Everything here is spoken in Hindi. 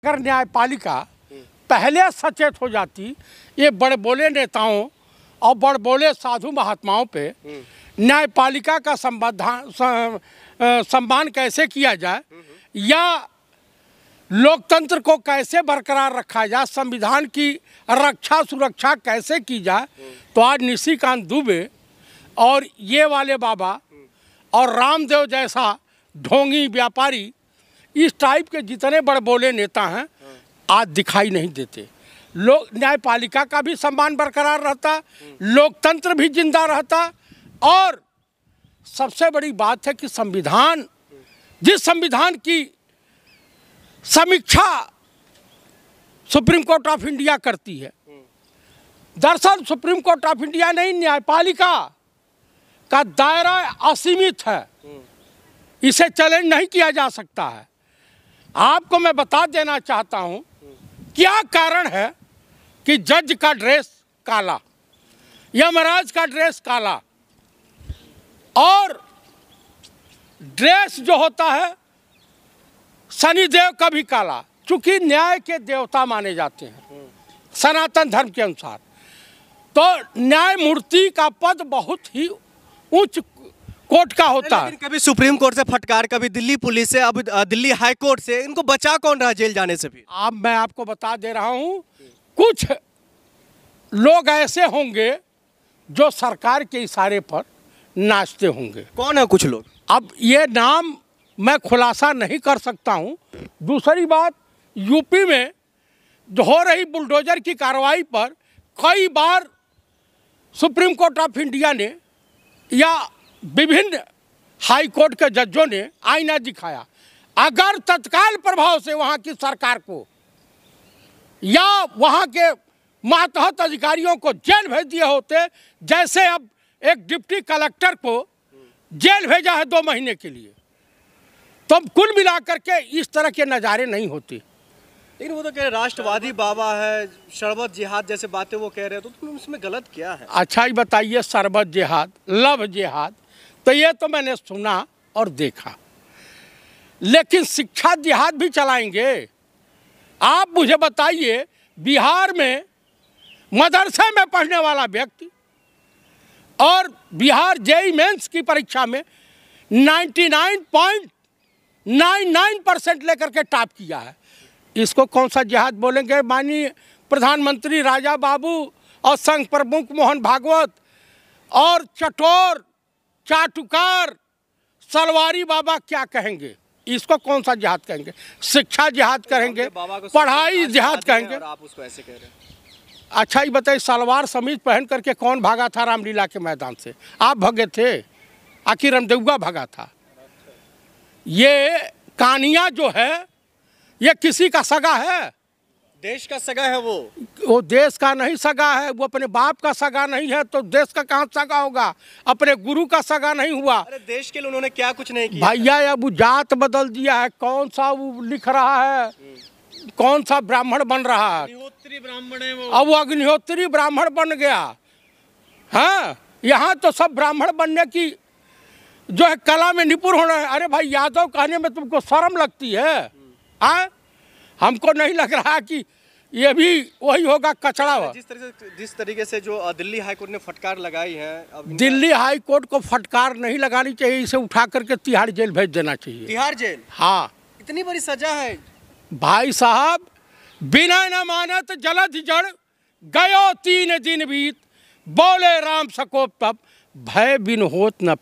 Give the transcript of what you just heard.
अगर न्यायपालिका पहले सचेत हो जाती ये बड़े बोले नेताओं और बड़े बोले साधु महात्माओं पे न्यायपालिका का सम्मान कैसे किया जाए या लोकतंत्र को कैसे बरकरार रखा जाए, संविधान की रक्षा सुरक्षा कैसे की जाए, तो आज निशिकांत दुबे और ये वाले बाबा और रामदेव जैसा ढोंगी व्यापारी इस टाइप के जितने बड़े बोले नेता हैं आज दिखाई नहीं देते। लोग न्यायपालिका का भी सम्मान बरकरार रहता, लोकतंत्र भी जिंदा रहता और सबसे बड़ी बात है कि संविधान, जिस संविधान की समीक्षा सुप्रीम कोर्ट ऑफ इंडिया करती है, दरअसल सुप्रीम कोर्ट ऑफ इंडिया नहीं, न्यायपालिका का दायरा असीमित है, इसे चैलेंज नहीं किया जा सकता है। आपको मैं बता देना चाहता हूं क्या कारण है कि जज का ड्रेस काला, यमराज का ड्रेस काला और ड्रेस जो होता है शनिदेव का भी काला, चूंकि न्याय के देवता माने जाते हैं सनातन धर्म के अनुसार। तो न्यायमूर्ति का पद बहुत ही उच्च कोर्ट का होता है। कभी सुप्रीम कोर्ट से फटकार, कभी दिल्ली पुलिस से, अब दिल्ली हाई कोर्ट से, इनको बचा कौन रहा जेल जाने से भी? अब मैं आपको बता दे रहा हूं, कुछ लोग ऐसे होंगे जो सरकार के इशारे पर नाचते होंगे। कौन है कुछ लोग? अब ये नाम मैं खुलासा नहीं कर सकता हूं। दूसरी बात, यूपी में जो हो रही बुलडोजर की कार्रवाई पर कई बार सुप्रीम कोर्ट ऑफ इंडिया ने या विभिन्न हाई कोर्ट के जजों ने आईना दिखाया। अगर तत्काल प्रभाव से वहां की सरकार को या वहां के मातहत अधिकारियों को जेल भेज दिए होते, जैसे अब एक डिप्टी कलेक्टर को जेल भेजा है 2 महीने के लिए, तो कुल मिलाकर के इस तरह के नज़ारे नहीं होते। लेकिन वो तो कह रहे राष्ट्रवादी बाबा है, शरबत जिहाद जैसे बातें वो कह रहे हैं, तो उसमें गलत क्या है? अच्छा ही बताइए, शरबत जिहाद, लव जिहाद, तो ये तो मैंने सुना और देखा, लेकिन शिक्षा जिहाद भी चलाएंगे? आप मुझे बताइए, बिहार में मदरसे में पढ़ने वाला व्यक्ति और बिहार जेईई मेंस की परीक्षा में 99.99% लेकर के टॉप किया है, इसको कौन सा जिहाद बोलेंगे? माननीय प्रधानमंत्री राजा बाबू और संघ प्रमुख मोहन भागवत और चटोर चाटुकार सलवारी बाबा क्या कहेंगे? इसको कौन सा जिहाद कहेंगे? शिक्षा जिहाद कहेंगे, पढ़ाई जिहाद कहेंगे। आप उसको ऐसे कह रहे हैं। अच्छा ही बताइए, सलवार समीज पहन करके कौन भागा था रामलीला के मैदान से? आप भागे थे? आखिर रामदेवगा भागा था? ये कहानियाँ जो है ये किसी का सगा है? देश का सगा है वो देश का नहीं सगा है, वो अपने बाप का सगा नहीं है तो देश का कहाँ सगा होगा? अपने गुरु का सगा नहीं हुआ। अरे देश के लिए उन्होंने क्या कुछ नहीं किया भैया, अब वो जात बदल दिया है, कौन सा वो लिख रहा है, कौन सा ब्राह्मण बन रहा है? अग्निहोत्री ब्राह्मण है वो। अब वो अग्निहोत्री ब्राह्मण बन गया। हाँ, यहाँ तो सब ब्राह्मण बनने की जो है कला में निपुण होना है। अरे भाई, यादव कहने में तुमको शर्म लगती है? हाँ, हमको नहीं लग रहा कि ये भी वही होगा कचड़ा। जिस तरीके से जो दिल्ली हाई कोर्ट ने फटकार लगाई है, दिल्ली हाई कोर्ट को फटकार नहीं लगानी चाहिए, इसे उठा करके तिहाड़ जेल भेज देना चाहिए। तिहाड़ जेल? हाँ, इतनी बड़ी सजा है भाई साहब। बिना न मानत जलधि जड़ गयो 3 दिन बीत, बोले राम सकोप तब, भय बिन होत न।